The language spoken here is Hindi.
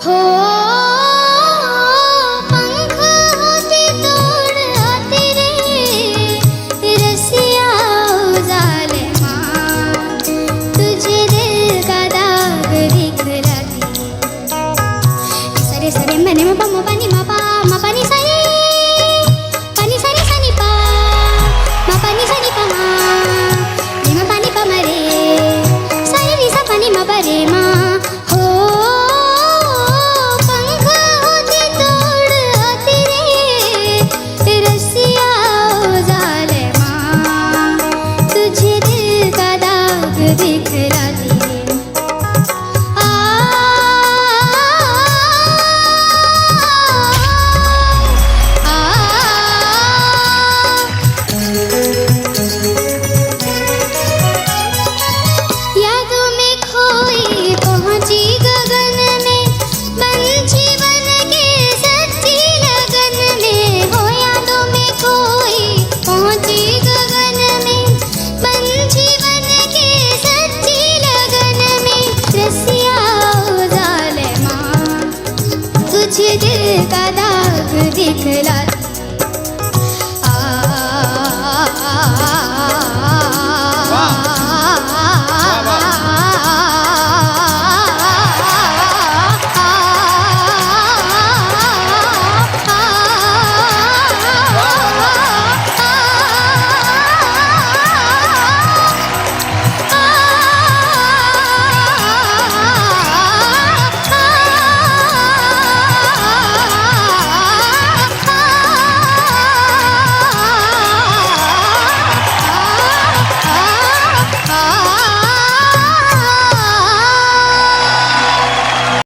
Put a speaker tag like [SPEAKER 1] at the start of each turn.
[SPEAKER 1] हो पंख होते तोड़ आते रे रसिया उजाले माँ तुझे दिल का दाग दिखलाती सरे सरे मने मा पा पानी मा पानी सरे पानी सरे सनी पा मा पानी सनी पा मा पानी पा मरे सरे री सा पानी मा परे मा हो पंख होते तोड़ आते रे रसिया उजाले माँ तुझे दिल का दाग दिखलाती यादों में खोई पहुंची गगन में पंछी बन के सच्ची लगन में हो यादों में खोई पहुंची गगन में पंछी बन के सच्ची लगन में रसिया उजाले माँ तुझे दिल का दाग दिखला